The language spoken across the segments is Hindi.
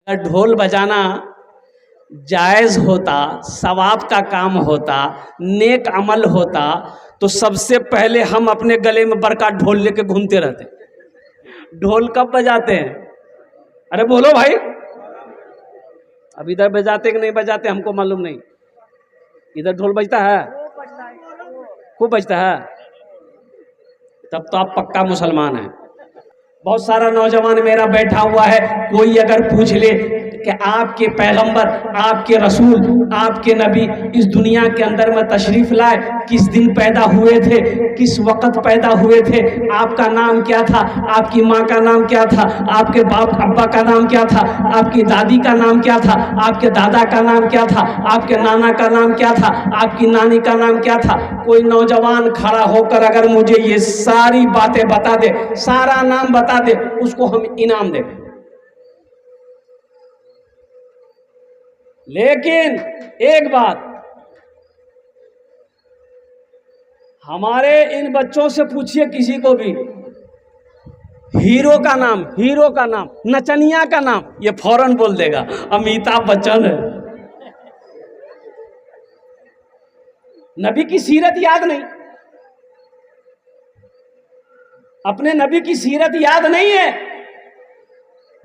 ढोल बजाना जायज़ होता, सवाब का काम होता, नेक अमल होता, तो सबसे पहले हम अपने गले में बड़का ढोल लेके घूमते रहते। ढोल कब बजाते हैं? अरे बोलो भाई, अब इधर बजाते कि नहीं बजाते हमको मालूम नहीं। इधर ढोल बजता है, खूब बजता है, तब तो आप पक्का मुसलमान हैं। बहुत सारा नौजवान मेरा बैठा हुआ है, कोई अगर पूछ ले कि आपके पैगंबर, आपके रसूल, आपके नबी इस दुनिया के अंदर में तशरीफ लाए, किस दिन पैदा हुए थे, किस वक्त पैदा हुए थे, आपका नाम क्या था, आपकी माँ का नाम क्या था, आपके बाप अब्बा का नाम क्या था, आपकी दादी का नाम क्या था, आपके दादा का नाम क्या था, आपके नाना का नाम क्या था, आपकी नानी का नाम क्या था, कोई नौजवान खड़ा होकर अगर मुझे ये सारी बातें बता दे, सारा नाम बता दे, उसको हम इनाम दें। लेकिन एक बात, हमारे इन बच्चों से पूछिए किसी को भी, हीरो का नाम, हीरो का नाम, नचनिया का नाम, ये फौरन बोल देगा अमिताभ बच्चन है। नबी की सीरत याद नहीं, अपने नबी की सीरत याद नहीं है,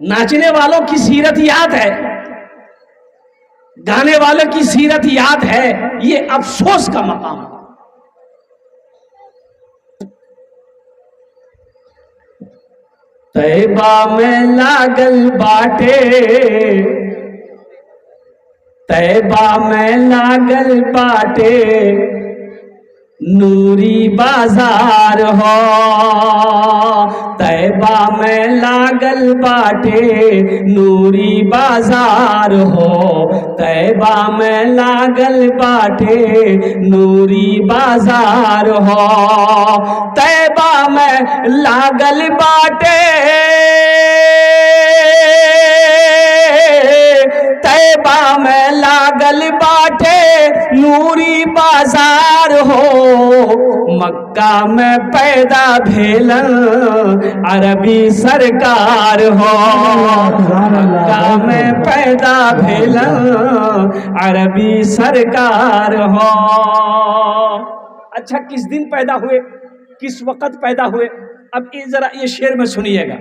नाचने वालों की सीरत याद है, गाने वालों की सीरत याद है, ये अफसोस का मकाम है। तैबा में लागल बाटे, तैबा में लागल बाटे, नूरी बाजार हो, तैबा में लागल बाटे, नूरी बाजार हो, तैबा में लागल बाटे, नूरी बाजार हो, तैबा में लागल बाटे, तैबा में लागल बाटे, नूरी बाजार हो, मक्का में पैदा भेलन अरबी सरकार हो, मक्का में पैदा भेलन अरबी सरकार हो। अच्छा, किस दिन पैदा हुए, किस वक्त पैदा हुए? अब ये जरा ये शेर में सुनिएगा।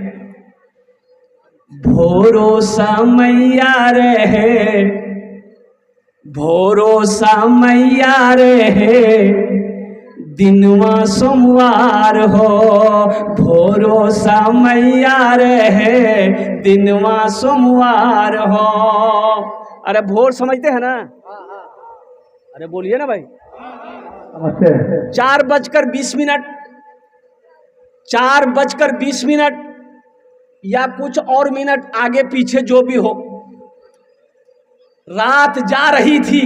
भोरो समैया रहे, भोरो समैया रहे, दिनवा सोमवार हो, भोरो समैया रहे, दिनवा सोमवार हो। अरे भोर समझते हैं ना? अरे बोलिए ना भाई। 4:20, 4:20 या कुछ और मिनट आगे पीछे जो भी हो, रात जा रही थी,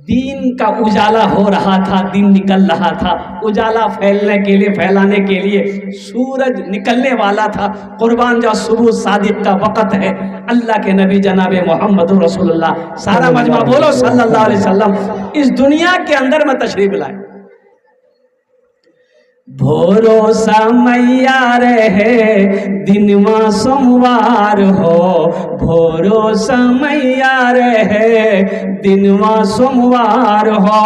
दिन का उजाला हो रहा था, दिन निकल रहा था, उजाला फैलने के लिए, फैलाने के लिए सूरज निकलने वाला था। कुर्बान जा सुबह सादिक का वक़्त है। अल्लाह के नबी जनाबे मोहम्मद रसूलुल्लाह, सारा मजमा बोलो सल्लल्लाहु अलैहि वसल्लम, इस दुनिया के अंदर में तशरीफ लाए। भोरो समैया रहे, दिनवा सोमवार हो, भोरो समैया रहे, दिनवा सोमवार हो,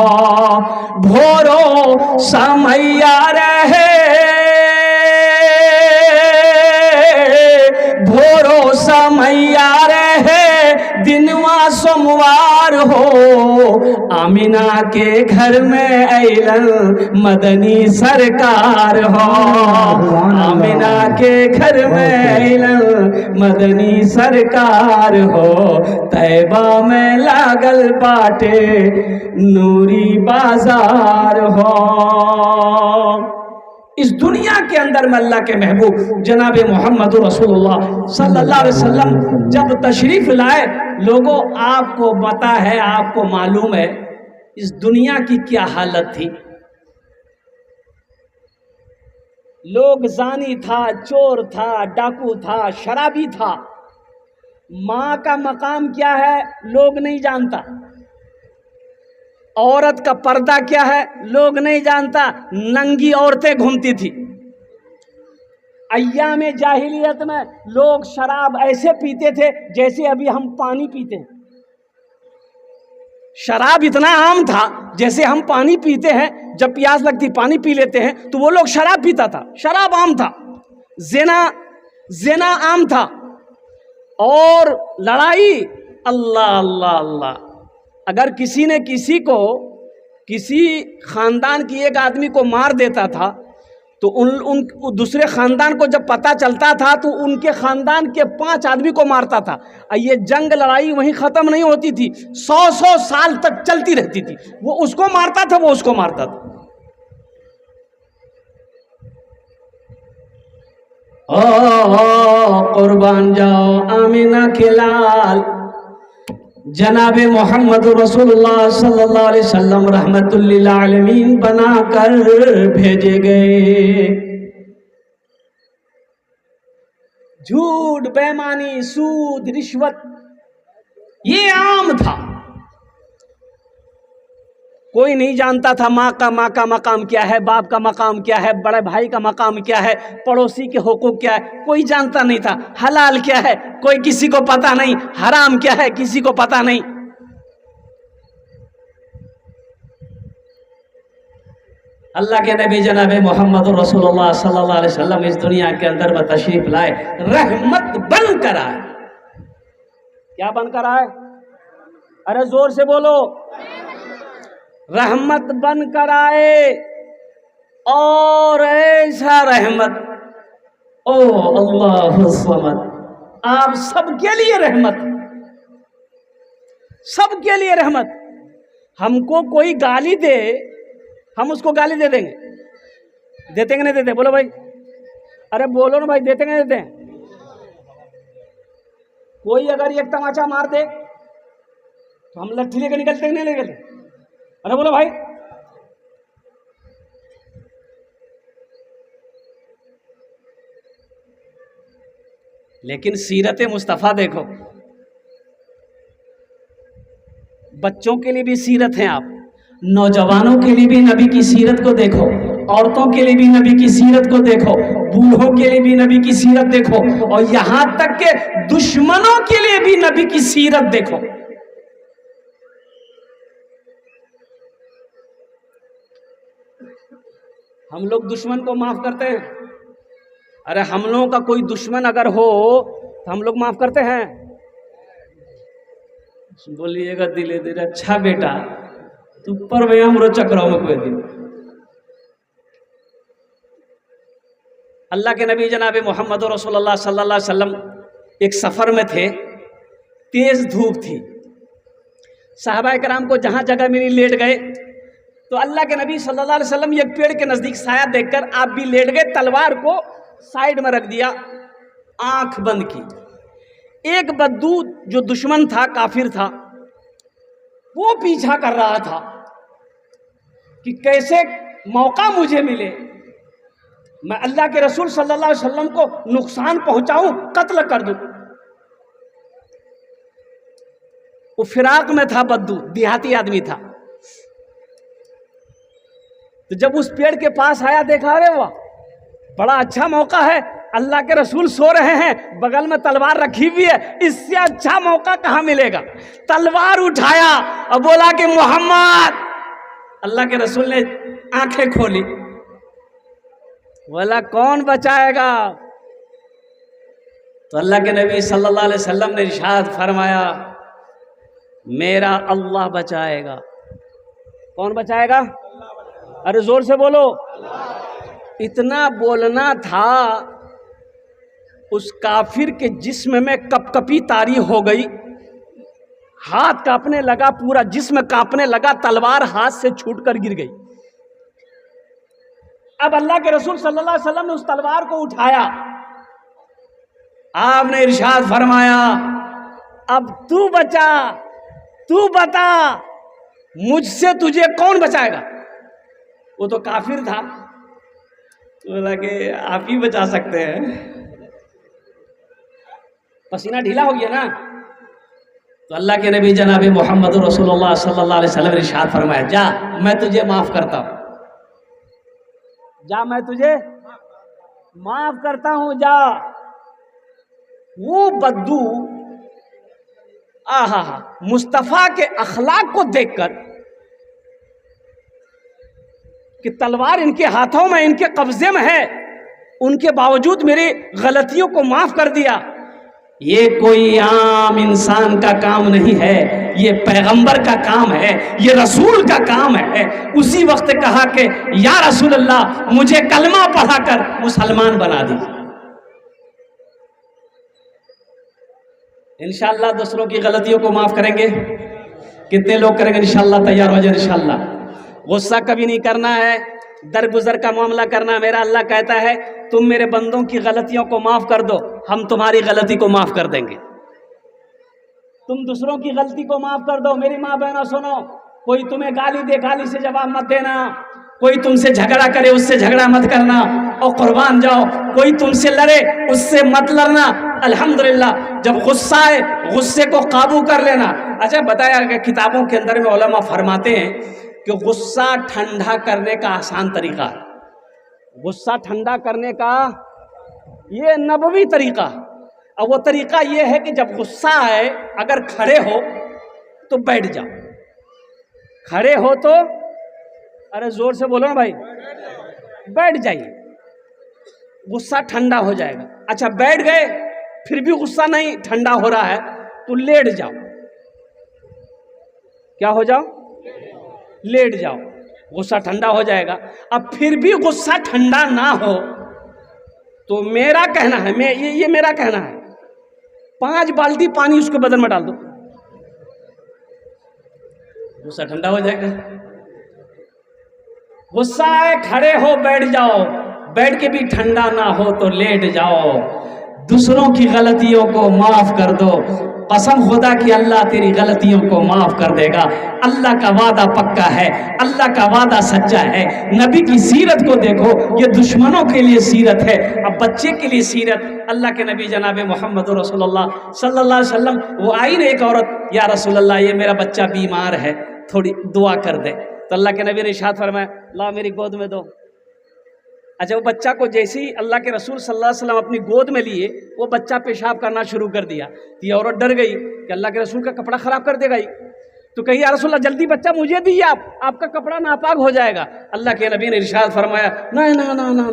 भोरो समैया रहे, भोरो समैया रहे, दिनवा सोमवार हो, आमिना के घर में अइलन मदनी सरकार हो, आमिना के घर में अइलन मदनी सरकार हो, तैबा में लागल बाटे, नूरी बाजार हो। इस दुनिया के अंदर में अल्लाह के महबूब जनाबे मोहम्मद रसूलुल्लाह सल्लल्लाहु अलैहि वसल्लम जब तशरीफ लाए, लोगों आपको पता है, आपको मालूम है इस दुनिया की क्या हालत थी। लोग जानी था, चोर था, डाकू था, शराबी था। माँ का मकाम क्या है लोग नहीं जानता, औरत का पर्दा क्या है लोग नहीं जानता, नंगी औरतें घूमती थी। अय्याम जाहिलियत में लोग शराब ऐसे पीते थे जैसे अभी हम पानी पीते हैं। शराब इतना आम था जैसे हम पानी पीते हैं, जब प्यास लगती पानी पी लेते हैं, तो वो लोग शराब पीता था। शराब आम था, ज़िना आम था, और लड़ाई अल्लाह अल्लाह अल्लाह। अगर किसी ने किसी खानदान की एक आदमी को मार देता था तो उन दूसरे खानदान को जब पता चलता था तो उनके खानदान के 5 आदमी को मारता था। ये जंग लड़ाई वहीं ख़त्म नहीं होती थी, 100 साल तक चलती रहती थी। वो उसको मारता था, वो उसको मारता था। ओ कुर्बान जाओ आमीना के लाल, जनाबे मोहम्मद रसूलुल्लाह सल्लल्लाहु अलैहि वसल्लम रहमतुल लिल आलमीन बनाकर भेजे गए। झूठ, बेईमानी, सूद, रिश्वत ये आम था। कोई नहीं जानता था माँ का मकाम क्या है, बाप का मकाम क्या है, बड़े भाई का मकाम क्या है, पड़ोसी के हुकूक क्या है, कोई जानता नहीं था। हलाल क्या है कोई किसी को पता नहीं, हराम क्या है किसी को पता नहीं। अल्लाह के नबी जनाब मोहम्मद रसूलुल्लाह सल्लल्लाहु अलैहि वसल्लम इस दुनिया के अंदर में तशरीफ लाए, रहमत बनकर आए। क्या बनकर आए? अरे जोर से बोलो। रहमत बनकर आए, और ऐसा रहमत, ओ अल्लाह समद, आप सबके लिए रहमत, सबके लिए रहमत। हमको कोई गाली दे, हम उसको गाली दे देंगे, देते कि नहीं देते? बोलो भाई, अरे बोलो ना भाई, देते कि नहीं देते? कोई अगर एक तमाचा मार दे तो हम लट्ठी लेकर निकलते कि नहीं निकलते? अरे बोलो भाई। लेकिन सीरत मुस्तफ़ा देखो, बच्चों के लिए भी सीरत है, आप नौजवानों के लिए भी नबी की सीरत को देखो, औरतों के लिए भी नबी की सीरत को देखो, बूढ़ों के लिए भी नबी की सीरत देखो, और यहां तक के दुश्मनों के लिए भी नबी की सीरत देखो। हम लोग दुश्मन को माफ करते हैं। अरे हम लोगों का कोई दुश्मन अगर हो तो हम लोग माफ करते हैं? बोलिएगा दिले दिले, अच्छा बेटा तू पर में हमरो चक्रों में कोई दिन। अल्लाह के नबी जनाब मोहम्मद रसूलुल्लाह सल्लल्लाहु अलैहि वसल्लम एक सफ़र में थे, तेज़ धूप थी, सहाबा कराम को जहाँ जगह मिली लेट गए। तो अल्लाह के नबी सल्लल्लाहु अलैहि वसल्लम एक पेड़ के नज़दीक साया देखकर आप भी लेट गए, तलवार को साइड में रख दिया, आंख बंद की। एक बद्दू जो दुश्मन था, काफिर था, वो पीछा कर रहा था कि कैसे मौका मुझे मिले, मैं अल्लाह के रसूल सल्लल्लाहु अलैहि वसल्लम को नुकसान पहुंचाऊं, कत्ल कर दूं। वो फिराक में था, बद्दू देहाती आदमी था। तो जब उस पेड़ के पास आया, देखा अरे वाह बड़ा अच्छा मौका है, अल्लाह के रसूल सो रहे हैं, बगल में तलवार रखी हुई है, इससे अच्छा मौका कहाँ मिलेगा। तलवार उठाया और बोला कि मोहम्मद। अल्लाह के रसूल ने आंखें खोली, बोला कौन बचाएगा? तो अल्लाह के नबी सल्लल्लाहु अलैहि वसल्लम ने इरशाद फरमाया, मेरा अल्लाह बचाएगा। कौन बचाएगा? अरे जोर से बोलो। इतना बोलना था, उस काफिर के जिस्म में कपकपी तारी हो गई, हाथ कांपने लगा, पूरा जिस्म कांपने लगा, तलवार हाथ से छूटकर गिर गई। अब अल्लाह के रसूल सल्लल्लाहु अलैहि वसल्लम ने उस तलवार को उठाया, आपने इरशाद फरमाया, अब तू बचा, तू बता मुझसे तुझे कौन बचाएगा? वो तो काफिर था, तो बोला कि आप ही बचा सकते हैं। पसीना ढीला हो गया ना, तो अल्लाह के नबी जनाब मोहम्मद रसूलुल्लाह सल्लल्लाहु अलैहि वसल्लम ने इरशाद फरमाया, जा मैं तुझे माफ करता हूँ, जा मैं तुझे। माफ करता हूं जा। वो बद्दू आहा मुस्तफा के अखलाक को देखकर कि तलवार इनके हाथों में, इनके कब्जे में है, उनके बावजूद मेरी गलतियों को माफ कर दिया। ये कोई आम इंसान का काम नहीं है, ये पैगंबर का काम है, ये रसूल का काम है। उसी वक्त कहा कि या रसूल अल्लाह, मुझे कलमा पढ़ाकर मुसलमान बना दीजिए। इंशाअल्लाह दूसरों की गलतियों को माफ करेंगे। कितने लोग करेंगे? इंशाअल्लाह तैयार हो जाए। इंशाअल्लाह गुस्सा कभी नहीं करना है, दरगुजर का मामला करना। मेरा अल्लाह कहता है तुम मेरे बंदों की गलतियों को माफ कर दो, हम तुम्हारी गलती को माफ कर देंगे। तुम दूसरों की गलती को माफ कर दो। मेरी माँ बहना सुनो, कोई तुम्हें गाली दे, गाली से जवाब मत देना। कोई तुमसे झगड़ा करे, उससे झगड़ा मत करना और कुर्बान जाओ। कोई तुमसे लड़े, उससे मत लड़ना। अल्हम्दुलिल्लाह जब गुस्सा आए, गुस्से को काबू कर लेना। अच्छा बताया कि किताबों के अंदर में उलमा फरमाते हैं कि गुस्सा ठंडा करने का आसान तरीका है। गुस्सा ठंडा करने का ये नबवी तरीका। अब वो तरीका ये है कि जब गुस्सा आए, अगर खड़े हो तो बैठ जाओ। खड़े हो तो, अरे जोर से बोलो ना भाई, बैठ जाइए, गुस्सा ठंडा हो जाएगा। अच्छा बैठ गए, फिर भी गुस्सा नहीं ठंडा हो रहा है, तो लेट जाओ। क्या हो जाओ? लेट जाओ, गुस्सा ठंडा हो जाएगा। अब फिर भी गुस्सा ठंडा ना हो तो मेरा कहना है, ये मेरा कहना है, 5 बाल्टी पानी उसके बदन में डाल दो, गुस्सा ठंडा हो जाएगा। गुस्सा है, खड़े हो बैठ जाओ, बैठ के भी ठंडा ना हो तो लेट जाओ। दूसरों की गलतियों को माफ कर दो। कसम खुदा कि अल्लाह तेरी गलतियों को माफ कर देगा। अल्लाह का वादा पक्का है, अल्लाह का वादा सच्चा है। नबी की सीरत को देखो, ये दुश्मनों के लिए सीरत है, अब बच्चे के लिए सीरत। अल्लाह के नबी जनाब मोहम्मद रसूलुल्लाह सल्लल्लाहु अलैहि वसल्लम, वो आई ना एक औरत, या रसूलल्लाह ये मेरा बच्चा बीमार है, थोड़ी दुआ कर दे। तो अल्लाह के नबी ने इरशाद फरमाया, ला मेरी गोद में दो। अच्छा वो बच्चा को जैसे ही अल्लाह के रसूल सल्लल्लाहु अलैहि वसल्लम अपनी गोद में लिए, वो बच्चा पेशाब करना शुरू कर दिया। तो ये औरत डर गई कि अल्लाह के रसूल का कपड़ा खराब कर देगा। तो कही या रसूल अल्लाह जल्दी बच्चा मुझे दीजिए, आपका कपड़ा नापाक हो जाएगा। अल्लाह के नबी ने इरशाद फरमाया, ना ना ना ना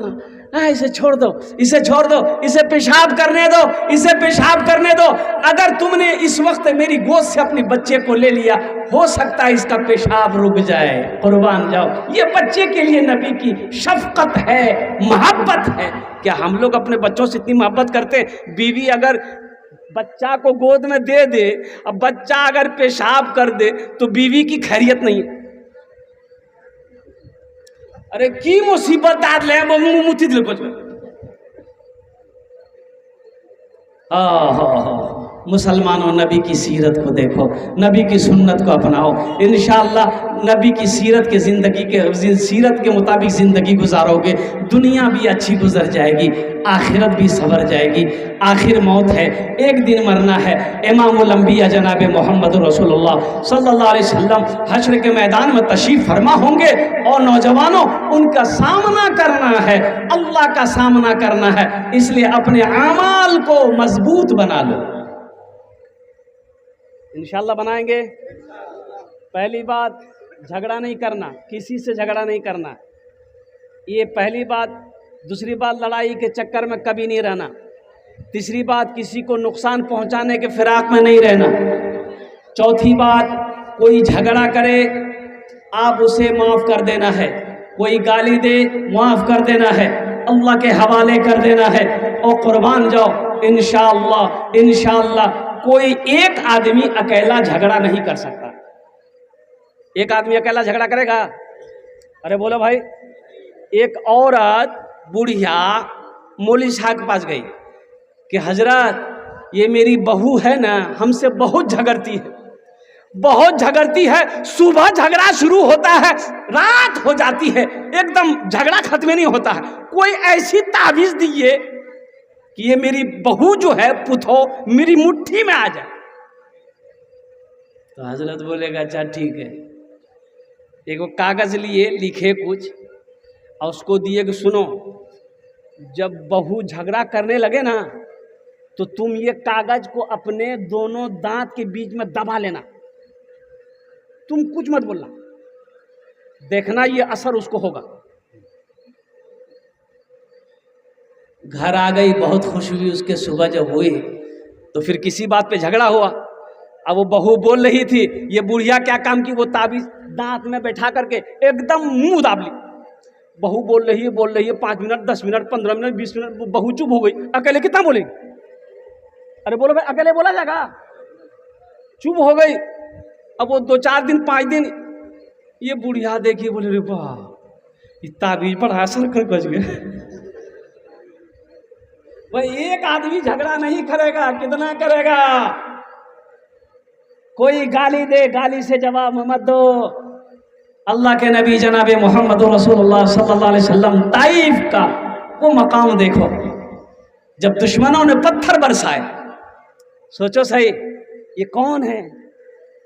ना, इसे छोड़ दो, इसे छोड़ दो, इसे पेशाब करने दो, इसे पेशाब करने दो। अगर तुमने इस वक्त मेरी गोद से अपने बच्चे को ले लिया, हो सकता है इसका पेशाब रुक जाए, कुर्बान जाओ। ये बच्चे के लिए नबी की शफकत है, मोहब्बत है। क्या हम लोग अपने बच्चों से इतनी मोहब्बत करते हैं? बीवी अगर बच्चा को गोद में दे दे, अब बच्चा अगर पेशाब कर दे तो बीवी की खैरियत नहीं है। अरे की मुसीबत डाल ले मुती दिल कुछ। मुसलमानों नबी की सीरत को देखो, नबी की सुन्नत को अपनाओ। इंशाअल्लाह नबी की सीरत के मुताबिक ज़िंदगी गुजारोगे, दुनिया भी अच्छी गुजर जाएगी, आखिरत भी सवर जाएगी। आखिर मौत है, एक दिन मरना है। इमामुल अंबिया जनाब मोहम्मद रसूलुल्लाह सल्लल्लाहु अलैहि वसल्लम हश्र के मैदान में तशरीफ फरमा होंगे और नौजवानों उनका सामना करना है, अल्लाह का सामना करना है। इसलिए अपने आमाल को मजबूत बना लो। इंशाअल्लाह बनाएंगे। पहली बात, झगड़ा नहीं करना, किसी से झगड़ा नहीं करना, ये पहली बात। दूसरी बात, लड़ाई के चक्कर में कभी नहीं रहना। तीसरी बात, किसी को नुकसान पहुंचाने के फिराक में नहीं रहना। चौथी बात, कोई झगड़ा करे आप उसे माफ़ कर देना है, कोई गाली दे माफ़ कर देना है, अल्लाह के हवाले कर देना है और कुर्बान जाओ। इंशाअल्लाह इंशाअल्लाह कोई एक आदमी अकेला झगड़ा नहीं कर सकता। एक आदमी अकेला झगड़ा करेगा? अरे बोलो भाई। एक औरत बुढ़िया मौलवी साहब के पास गई कि हजरत ये मेरी बहू है ना, हमसे बहुत झगड़ती है, बहुत झगड़ती है। सुबह झगड़ा शुरू होता है, रात हो जाती है, एकदम झगड़ा खत्म नहीं होता है। कोई ऐसी ताबीज दीजिए कि ये मेरी बहू जो है पुतो मेरी मुट्ठी में आ जाए। तो हजरत बोलेगा अच्छा ठीक है। एक कागज लिए, लिखे कुछ और उसको दिए कि सुनो जब बहू झगड़ा करने लगे ना तो तुम ये कागज को अपने दोनों दांत के बीच में दबा लेना, तुम कुछ मत बोलना, देखना ये असर उसको होगा। घर आ गई, बहुत खुश हुई उसके, सुबह जब हुई तो फिर किसी बात पे झगड़ा हुआ। अब वो बहू बोल रही थी, ये बुढ़िया क्या काम की, वो ताबीज दांत में बैठा करके एकदम मुंह दाब ली। बहू बोल रही है 5 मिनट 10 मिनट 15 मिनट 20 मिनट, बहू चुप हो गई। अकेले कितना बोलेगी, अरे बोलो भाई, अकेले बोला जाएगा, चुप हो गई। अब वो 2-4 दिन 5 दिन ये बुढ़िया देखी, बोले रे वाह, ये ताबीज पर असर कर बच गए। भाई एक आदमी झगड़ा नहीं करेगा, कितना करेगा। कोई गाली दे, गाली से जवाब मत दो। अल्लाह के नबी जनाब मोहम्मद रसूलुल्लाह सल्लल्लाहु अलैहि वसल्लम ताइफ का वो मकाम देखो, जब दुश्मनों ने पत्थर बरसाए, सोचो सही, ये कौन है,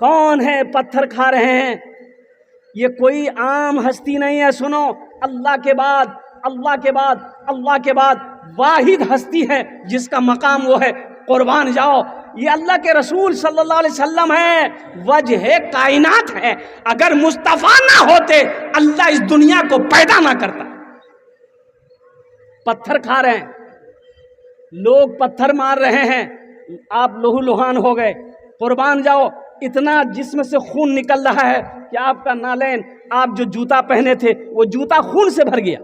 कौन है पत्थर खा रहे हैं। ये कोई आम हस्ती नहीं है। सुनो, अल्लाह के बाद, अल्लाह के बाद, अल्लाह के बाद वाहिद हस्ती है जिसका मकाम वो है कुर्बान जाओ। ये अल्लाह के रसूल सल्लल्लाहु अलैहि वसल्लम है, वजह कायनात है। अगर मुस्तफ़ा ना होते अल्लाह इस दुनिया को पैदा ना करता। पत्थर खा रहे हैं लोग, पत्थर मार रहे हैं, आप लहूलुहान हो गए, कुर्बान जाओ। इतना जिस्म से खून निकल रहा है कि आपका नालैन, आप जो जूता पहने थे वो जूता खून से भर गया।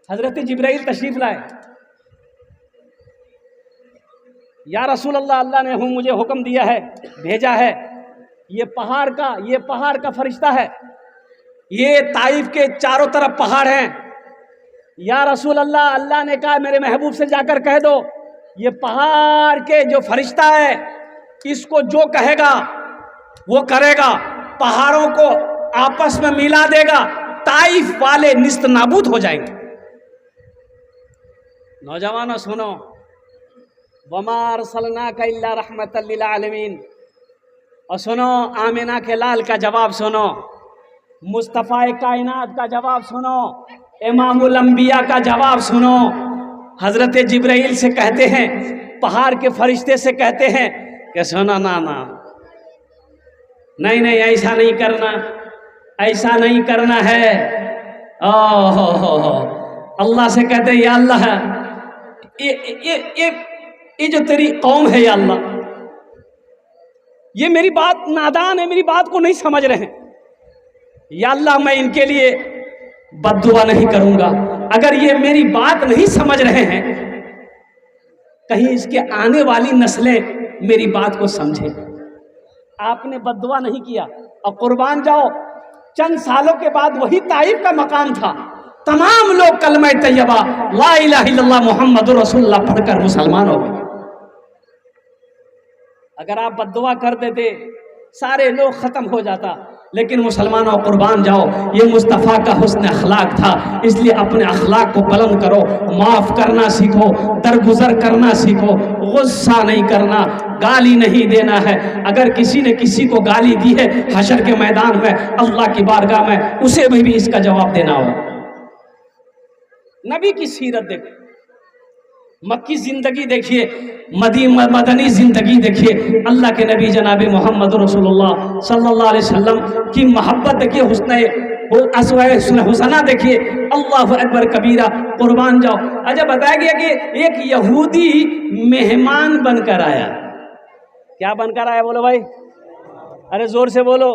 हजरत जिब्राइल तशरीफ लाए, या रसूल अल्लाह, अल्लाह ने मुझे हुक्म दिया है, भेजा है, ये पहाड़ का फरिश्ता है, ये ताइफ के चारों तरफ पहाड़ हैं। या रसूल अल्लाह, अल्लाह ने कहा मेरे महबूब से जाकर कह दो, ये पहाड़ के जो फरिश्ता है इसको जो कहेगा वो करेगा, पहाड़ों को आपस में मिला देगा, ताइफ वाले निस्त नाबूद हो जाएंगे। नौजवानों सुनो, वमा अरसलनाका इल्ला रहमतल लिल आलमीन। और सुनो, आमिना के लाल का जवाब सुनो, मुस्तफ़ा कायनात का जवाब सुनो, इमामुल अंबिया का जवाब सुनो। हजरत जिब्राइल से कहते हैं, पहाड़ के फरिश्ते से कहते हैं कि सुनो ना, नहीं ऐसा नहीं करना, ऐसा नहीं करना है। ओहो, अल्लाह से कहते हैं, या अल्लाह, ये जो तेरी कौम है, या अल्लाह, ये मेरी बात नादान है, मेरी बात को नहीं समझ रहे हैं। या अल्लाह, मैं इनके लिए बद्दुआ नहीं करूंगा। अगर ये मेरी बात नहीं समझ रहे हैं, कहीं इसके आने वाली नस्लें मेरी बात को समझे। आपने बद्दुआ नहीं किया और कुर्बान जाओ। चंद सालों के बाद वही ताइफ का मकाम था, तमाम लोग कलमा तैयबा ला इलाहा इल्लल्लाह मुहम्मदुर रसूलुल्लाह पढ़कर मुसलमान हो गए। अगर आप बद्दुआ कर देते सारे लोग खत्म हो जाता। लेकिन मुसलमानों, कुर्बान जाओ, ये मुस्तफ़ा का हुस्न अखलाक था, इसलिए अपने अखलाक को बुलंद करो, माफ़ करना सीखो, दरगुजर करना सीखो, गुस्सा नहीं करना, गाली नहीं देना है। अगर किसी ने किसी को गाली दी है हशर के मैदान में, अल्लाह की बारगाह में, उसे भी इसका जवाब देना हो। नबी की सीरत देखिए, मक्की जिंदगी देखिए, मदनी जिंदगी देखिए, अल्लाह के नबी जनाब मोहम्मद रसूलुल्लाह सल्लल्लाहु अलैहि वसल्लम की मोहब्बत देखिए, हुसना देखिए, अल्लाह अकबर कबीरा। कुर्बान जाओ। अच्छा, बताया गया कि एक यहूदी मेहमान बनकर आया। क्या बनकर आया, बोलो भाई, अरे जोर से बोलो।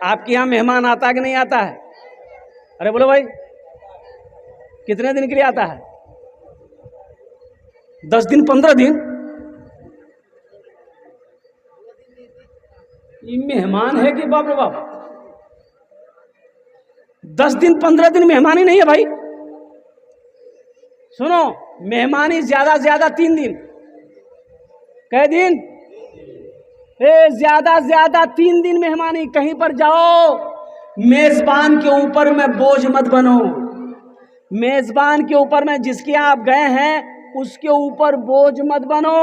आपके यहाँ मेहमान आता है कि नहीं आता है? अरे बोलो भाई, कितने दिन के लिए आता है? 10 दिन 15 दिन? ये मेहमान है कि बाप रे बाप? 10 दिन 15 दिन मेहमानी नहीं है भाई। सुनो, मेहमानी ज्यादा ज्यादा 3 दिन। कै दिन? ज्यादा ज्यादा 3 दिन मेहमानी। कहीं पर जाओ, मेजबान के ऊपर में बोझ मत बनो। मेजबान के ऊपर में, जिसके आप गए हैं उसके ऊपर बोझ मत बनो।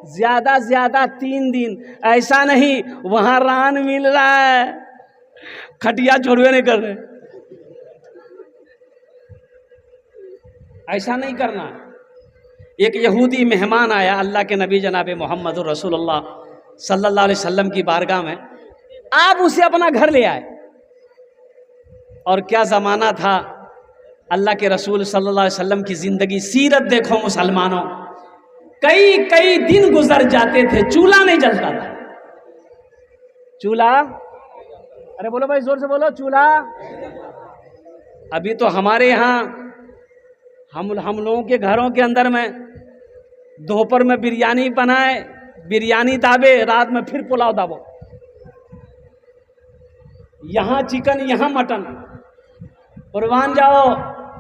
ज्यादा ज्यादा 3 दिन। ऐसा नहीं वहां रान मिल रहा है, खटिया छोड़वे नहीं कर रहे, ऐसा नहीं करना। एक यहूदी मेहमान आया अल्लाह के नबी जनाब मोहम्मद रसूलुल्लाह सल्लल्लाहु अलैहि वसल्लम की बारगाह में, आप उसे अपना घर ले आए। और क्या ज़माना था, अल्लाह के रसूल सल्लल्लाहु अलैहि वसल्लम की ज़िंदगी, सीरत देखो मुसलमानों, कई कई दिन गुजर जाते थे, चूल्हा नहीं जलता था। चूल्हा, अरे बोलो भाई, जोर से बोलो, चूल्हा। अभी तो हमारे यहाँ हम लोगों के घरों के अंदर में दोपहर में बिरयानी बनाए, बिरयानी दाबे, रात में फिर पुलाव दाबो, यहाँ चिकन यहाँ मटन। कुर्बान जाओ,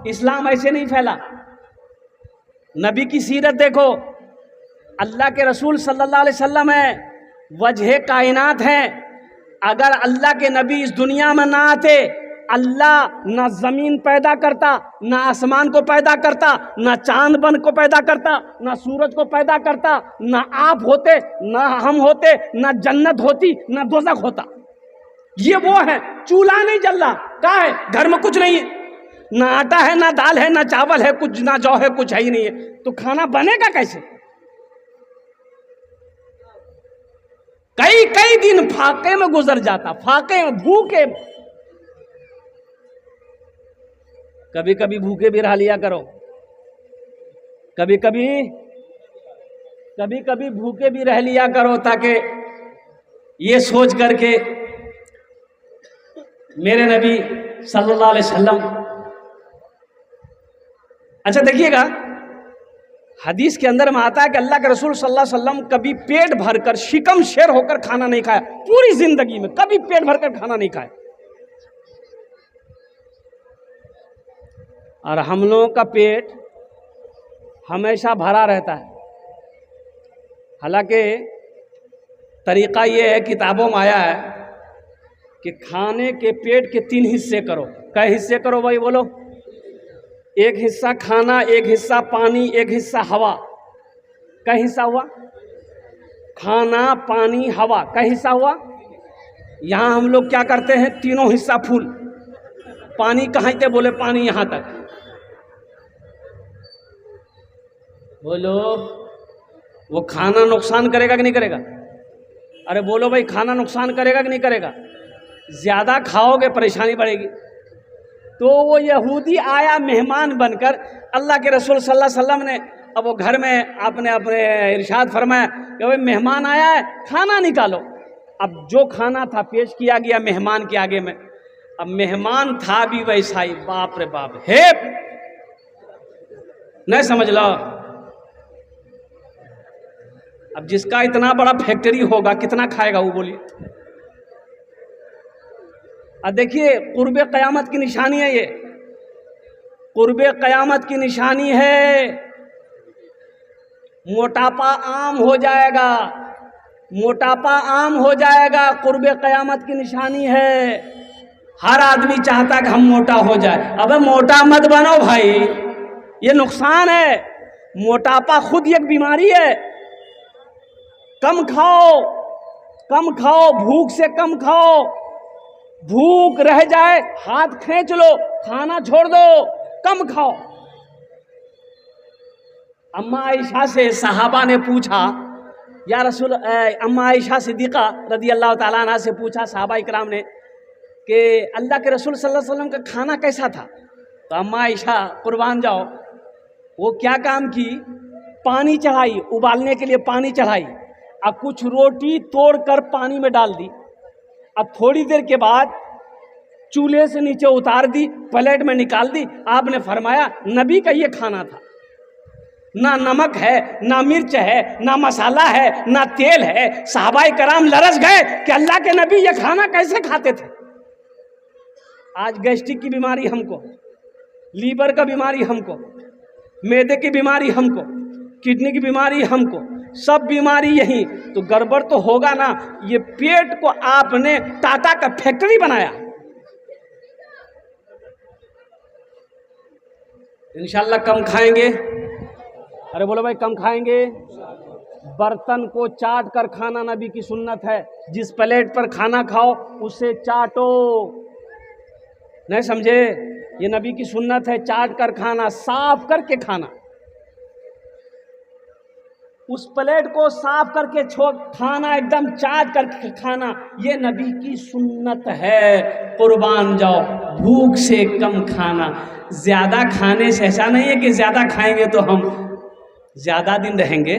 इस्लाम ऐसे नहीं फैला। नबी की सीरत देखो, अल्लाह के रसूल सल्लल्लाहु अलैहि वसल्लम है, वजह कायनात है। अगर अल्लाह के नबी इस दुनिया में ना आते, अल्लाह ना जमीन पैदा करता, ना आसमान को पैदा करता, ना चांद बन को पैदा करता, ना सूरज को पैदा करता, ना आप होते, ना हम होते, ना जन्नत होती, ना दोज़ख होता। ये वो है, चूल्हा नहीं जल रहा, क्या है घर में, कुछ नहीं है, ना आटा है, ना दाल है, ना चावल है, कुछ ना जौ है, कुछ है ही नहीं है, तो खाना बनेगा कैसे? कई कई दिन फाके में गुजर जाता, फाके में, भूखे। कभी कभी भूखे भी रह लिया करो, कभी कभी भूखे भी रह लिया करो, ताकि ये सोच करके मेरे नबी सल्लल्लाहु अलैहि वसल्लम। अच्छा देखिएगा, हदीस के अंदर में आता है कि अल्लाह के रसूल सल्लल्लाहु अलैहि वसल्लम कभी पेट भरकर, शिकम शेर होकर खाना नहीं खाया, पूरी जिंदगी में कभी पेट भरकर खाना नहीं खाया। और हम लोगों का पेट हमेशा भरा रहता है। हालांकि तरीका ये है, किताबों में आया है कि खाने के पेट के 3 हिस्से करो। कई हिस्से करो भाई, बोलो। एक हिस्सा खाना, एक हिस्सा पानी, एक हिस्सा हवा। कई हिस्सा हुआ? खाना, पानी, हवा। कई हिस्सा हुआ? यहाँ हम लोग क्या करते हैं, तीनों हिस्सा फुल। पानी कहाँ थे? बोले पानी यहाँ तक। बोलो, वो खाना नुकसान करेगा कि नहीं करेगा? अरे बोलो भाई, खाना नुकसान करेगा कि नहीं करेगा? ज़्यादा खाओगे परेशानी बढ़ेगी। तो वो यहूदी आया मेहमान बनकर, अल्लाह के रसूल सल्लल्लाहु अलैहि वसल्लम ने, अब वो घर में आपने अपने इरशाद फरमाया कि भाई मेहमान आया है, खाना निकालो। अब जो खाना था पेश किया गया मेहमान के आगे में। अब मेहमान था भी वैसा ही, बाप रे बाप, हे नहीं समझ लो। अब जिसका इतना बड़ा फैक्ट्री होगा, कितना खाएगा वो, बोलिए। अब देखिए, कुर्बे क़यामत की निशानी है ये, कुर्बे क़यामत की निशानी है। मोटापा आम हो जाएगा, मोटापा आम हो जाएगा, कुर्बे क़यामत की निशानी है। हर आदमी चाहता है कि हम मोटा हो जाए। अबे मोटा मत बनो भाई, ये नुकसान है। मोटापा खुद एक बीमारी है। कम खाओ, कम खाओ, भूख से कम खाओ। भूख रह जाए हाथ खींच लो, खाना छोड़ दो, कम खाओ। अम्मा आयशा से सहाबा ने पूछा, या रसूल, अम्मा आयशा सिद्दीक़ा रज़ी अल्लाह ताला अन्हा से पूछा सहाबा इकराम ने कि अल्लाह के रसूल सल्लल्लाहु अलैहि वसल्लम का खाना कैसा था? तो अम्मा आयशा, कुर्बान जाओ, वो क्या काम की, पानी चढ़ाई, उबालने के लिए पानी चढ़ाई, अब कुछ रोटी तोड़कर पानी में डाल दी, अब थोड़ी देर के बाद चूल्हे से नीचे उतार दी, प्लेट में निकाल दी। आपने फरमाया नबी का ये खाना था। ना नमक है, ना मिर्च है, ना मसाला है, ना तेल है। सहाबाए कराम लरस गए कि अल्लाह के नबी ये खाना कैसे खाते थे। आज गैस्ट्रिक की बीमारी हमको, लीवर का बीमारी हमको, मैदे की बीमारी हमको, किडनी की बीमारी हमको, सब बीमारी यही। तो गड़बड़ तो होगा ना। ये पेट को आपने टाटा का फैक्ट्री बनाया। इंशाल्लाह कम खाएंगे। अरे बोलो भाई, कम खाएंगे। बर्तन को चाट कर खाना नबी की सुन्नत है। जिस प्लेट पर खाना खाओ उसे चाटो, नहीं समझे? ये नबी की सुन्नत है, चाट कर खाना, साफ करके खाना। उस प्लेट को साफ करके छोड़ खाना, एकदम चाट करके खाना, ये नबी की सुन्नत है। कुर्बान जाओ, भूख से कम खाना। ज़्यादा खाने से ऐसा नहीं है कि ज़्यादा खाएंगे तो हम ज़्यादा दिन रहेंगे,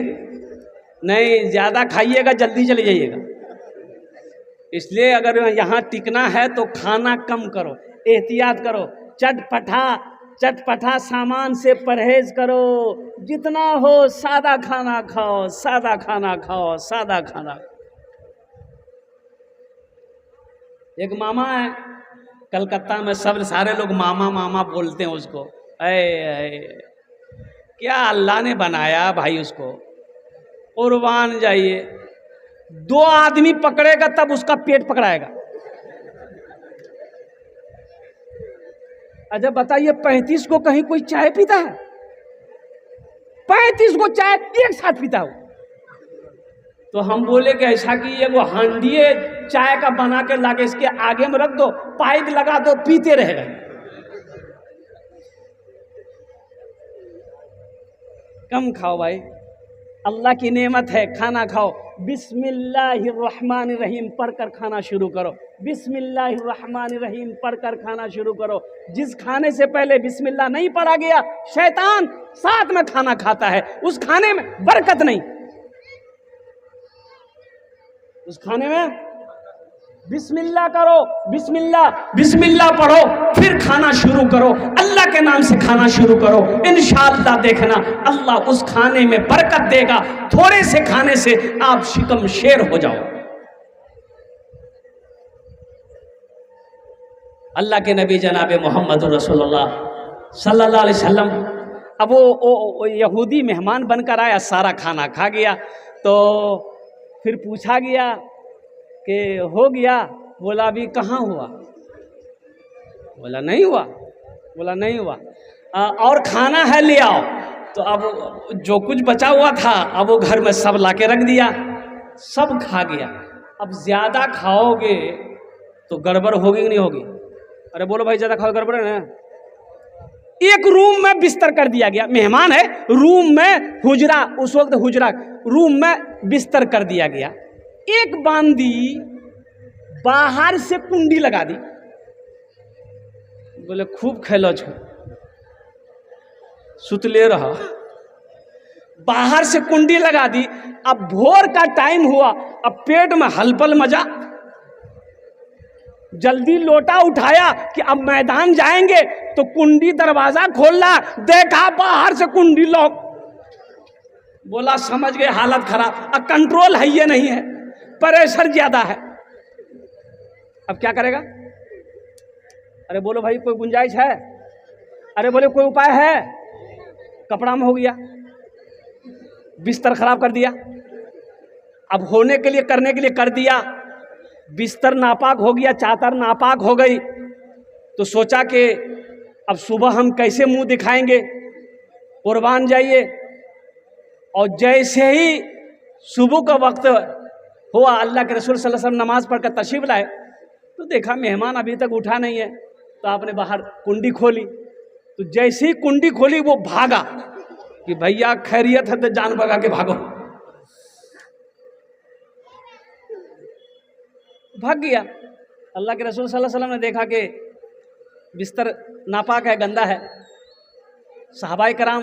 नहीं, ज़्यादा खाइएगा जल्दी चले जाइएगा। इसलिए अगर यहाँ टिकना है तो खाना कम करो, एहतियात करो, चटपटा सामान से परहेज करो, जितना हो सादा खाना खाओ, सादा खाना खाओ, सादा खाना। एक मामा है कलकत्ता में, सब सारे लोग मामा मामा बोलते हैं उसको। क्या अल्लाह ने बनाया भाई उसको, कुर्बान जाइए, 2 आदमी पकड़ेगा तब उसका पेट पकड़ाएगा। अच्छा बताइए, 35 को कहीं कोई चाय पीता है? 35 को चाय एक साथ पीता हो? तो हम बोले कि ऐसा कि ये वो हांडिये चाय का बना के लाके इसके आगे में रख दो, पाइप लगा दो, पीते रहेगा। कम खाओ भाई, अल्लाह की नेमत है, खाना खाओ। बिस्मिल्लाहिर्रहमानिर्रहीम पढ़कर खाना शुरू करो, बिस्मिल्लाहिर्रहमानिर्रहीम पढ़कर खाना शुरू करो। जिस खाने से पहले बिस्मिल्लाह नहीं पढ़ा गया, शैतान साथ में खाना खाता है, उस खाने में बरकत नहीं। उस खाने में बिस्मिल्लाह करो, बिस्मिल्लाह पढ़ो, फिर खाना शुरू करो, अल्लाह के नाम से खाना शुरू करो। इंशाअल्लाह देखना अल्लाह उस खाने में बरकत देगा। थोड़े से खाने से आप शिकम शेर हो जाओ। अल्लाह के नबी जनाब मोहम्मद रसूलुल्लाह सल्लल्लाहु अलैहि वसल्लम, अब वो यहूदी मेहमान बनकर आया, सारा खाना खा गया। तो फिर पूछा गया कि हो गया? बोला अभी कहाँ हुआ? बोला नहीं हुआ। और खाना है, ले आओ। तो अब जो कुछ बचा हुआ था अब वो घर में सब लाके रख दिया, सब खा गया। अब ज़्यादा खाओगे तो गड़बड़ होगी कि नहीं होगी? अरे बोलो भाई, ज़्यादा खाओ गड़बड़ है ना। एक रूम में बिस्तर कर दिया गया, मेहमान है, रूम में हुजरा, उस वक्त हुजरा, रूम में बिस्तर कर दिया गया। एक बांदी बाहर से कुंडी लगा दी, बोले खूब खेलो छो, सुतले रहा। बाहर से कुंडी लगा दी। अब भोर का टाइम हुआ, अब पेट में हलपल मजा, जल्दी लोटा उठाया कि अब मैदान जाएंगे, तो कुंडी दरवाजा खोला, देखा बाहर से कुंडी लॉक। बोला समझ गए हालत खराब, अब कंट्रोल है ये नहीं है, प्रेशर ज्यादा है, अब क्या करेगा? अरे बोलो भाई कोई गुंजाइश है? अरे बोले कोई उपाय है? कपड़ा में हो गया, बिस्तर खराब कर दिया। अब होने के लिए करने के लिए कर दिया, बिस्तर नापाक हो गया, चादर नापाक हो गई। तो सोचा कि अब सुबह हम कैसे मुंह दिखाएंगे, कुर्बान जाइए। और जैसे ही सुबह का वक्त हुआ, अल्लाह के रसूल सल्लल्लाहु अलैहि वसल्लम नमाज पढ़कर तशरीफ लाए, तो देखा मेहमान अभी तक उठा नहीं है। तो आपने बाहर कुंडी खोली, तो जैसे ही कुंडी खोली वो भागा कि भैया खैरियत है तो जान भगा के भागो। भाग गया। अल्लाह के रसूल सल्लल्लाहु अलैहि वसल्लम ने देखा कि बिस्तर नापाक है, गंदा है। सहाबाए कराम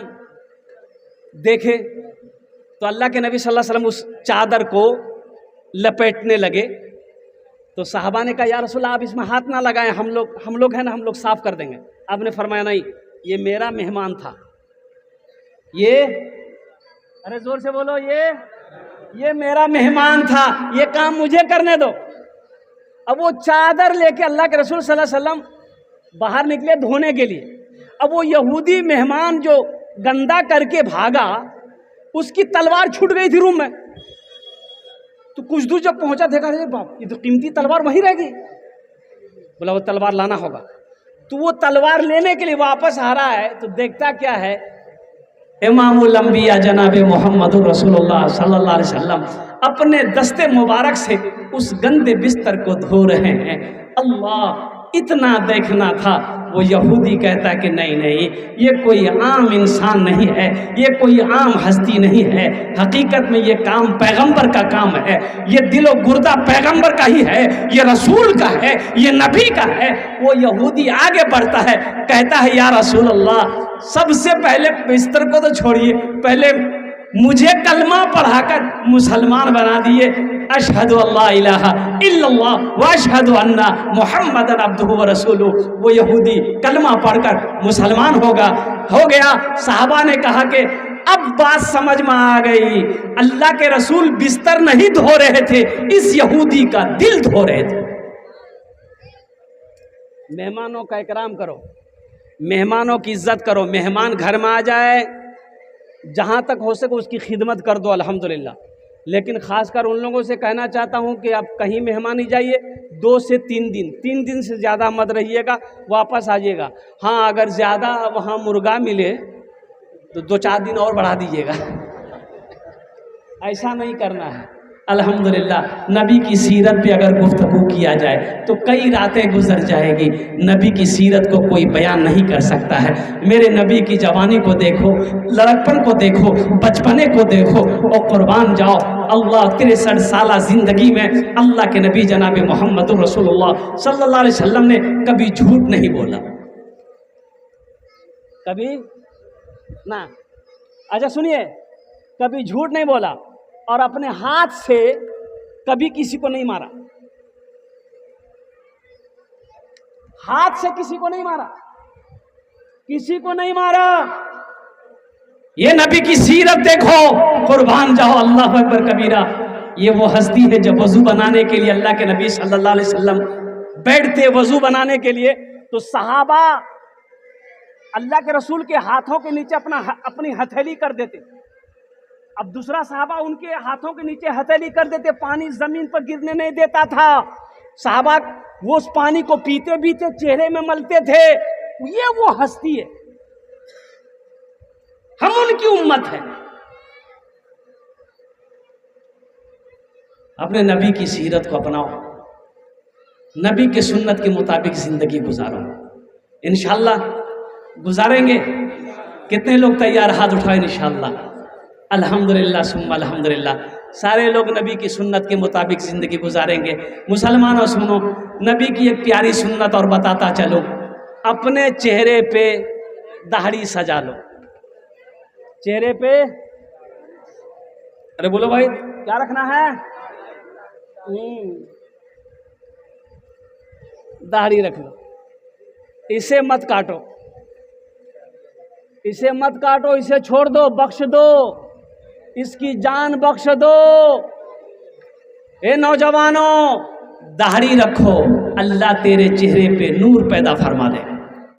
देखे तो अल्लाह के नबी सल्लल्लाहु अलैहि वसल्लम उस चादर को लपेटने लगे। तो साहबा ने कहा या रसूल आप इसमें हाथ ना लगाएं, हम लोग हैं ना, हम लोग साफ कर देंगे। आपने फरमाया नहीं, ये मेरा मेहमान था, ये, अरे जोर से बोलो, ये मेरा मेहमान था, ये काम मुझे करने दो। अब वो चादर लेके अल्लाह के रसूल सल्लल्लाहु अलैहि वसल्लम बाहर निकले धोने के लिए। अब वो यहूदी मेहमान जो गंदा करके भागा, उसकी तलवार छूट गई थी रूम में। तो कुछ दूर जब पहुंचा देखा, अरे बाप, ये तो कीमती तलवार वहीं रह गई। बोला वो तलवार लाना होगा। तो वो तलवार लेने के लिए वापस आ रहा है, तो देखता क्या है, इमामुल अंबिया जनाब मोहम्मद रसूलुल्लाह सल्लल्लाहु अलैहि वसल्लम अपने दस्ते मुबारक से उस गंदे बिस्तर को धो रहे हैं। अल्लाह, इतना देखना था वो यहूदी कहता कि नहीं नहीं, ये कोई आम इंसान नहीं है, ये कोई आम हस्ती नहीं है, हकीकत में ये काम पैगंबर का काम है, ये दिलो गुर्दा पैगंबर का ही है, ये रसूल का है, ये नबी का है। वो यहूदी आगे बढ़ता है, कहता है या रसूल अल्लाह, सबसे पहले बिस्तर को तो छोड़िए, पहले मुझे कलमा पढ़ाकर मुसलमान बना दिए। अशहदु अल्ला इलाहा इल्लल्लाह व अशहदु अन्ना मुहम्मदन अब्दुहु व रसूलुहु। वो यहूदी कलमा पढ़कर मुसलमान हो गया। साहबा ने कहा कि अब बात समझ में आ गई, अल्लाह के रसूल बिस्तर नहीं धो रहे थे, इस यहूदी का दिल धो रहे थे। मेहमानों का इकराम करो, मेहमानों की इज्जत करो। मेहमान घर में आ जाए, जहाँ तक हो सके उसकी खिदमत कर दो, अल्हम्दुलिल्लाह। लेकिन ख़ासकर उन लोगों से कहना चाहता हूँ कि आप कहीं मेहमानी जाइए 2 से 3 दिन, 3 दिन से ज़्यादा मत रहिएगा, वापस आ जाइएगा। हाँ, अगर ज़्यादा वहाँ मुर्गा मिले तो 2-4 दिन और बढ़ा दीजिएगा, ऐसा नहीं करना है। अल्हम्दुलिल्लाह, नबी की सीरत पे अगर गुफ्तगू किया जाए तो कई रातें गुजर जाएगी। नबी की सीरत को कोई बयान नहीं कर सकता है। मेरे नबी की जवानी को देखो, लड़कपन को देखो, बचपने को देखो और कुर्बान जाओ। अल्लाह 63 साल जिंदगी में अल्लाह के नबी जनाब मोहम्मद रसूलुल्लाह सल्लल्लाहु अलैहि वसल्लम ने कभी झूठ नहीं बोला, कभी ना। अच्छा सुनिए, कभी झूठ नहीं बोला और अपने हाथ से कभी किसी को नहीं मारा, हाथ से किसी को नहीं मारा, किसी को नहीं मारा। ये नबी की सीरत देखो, कुर्बान जाओ, अल्लाह अकबर कबीरा। ये वो हस्ती है जब वजू बनाने के लिए अल्लाह के नबी सल्लल्लाहु अलैहि वसल्लम बैठते वजू बनाने के लिए, तो सहाबा अल्लाह के रसूल के हाथों के नीचे अपनी हथेली कर देते। अब दूसरा सहाबा उनके हाथों के नीचे हथेली कर देते, पानी जमीन पर गिरने नहीं देता था। सहाबा वो उस पानी को पीते पीते चेहरे में मलते थे। ये वो हस्ती है, हम उनकी उम्मत है। अपने नबी की सीरत को अपनाओ, नबी के सुन्नत के मुताबिक जिंदगी गुजारो। इंशाअल्लाह गुजारेंगे। कितने लोग तैयार, हाथ उठाएं इंशाअल्लाह। अल्हम्दुलिल्लाह सुम्मा अल्हम्दुलिल्लाह। सारे लोग नबी की सुन्नत के मुताबिक ज़िंदगी गुजारेंगे। मुसलमानों सुनो, नबी की एक प्यारी सुन्नत और बताता चलो। अपने चेहरे पे दाढ़ी सजा लो, चेहरे पे, अरे बोलो भाई क्या रखना है? दाढ़ी रख लो, इसे मत काटो, इसे मत काटो, इसे छोड़ दो, बख्श दो, इसकी जान बख्श दो। ए नौजवानों, दाढ़ी रखो, अल्लाह तेरे चेहरे पे नूर पैदा फरमा दे।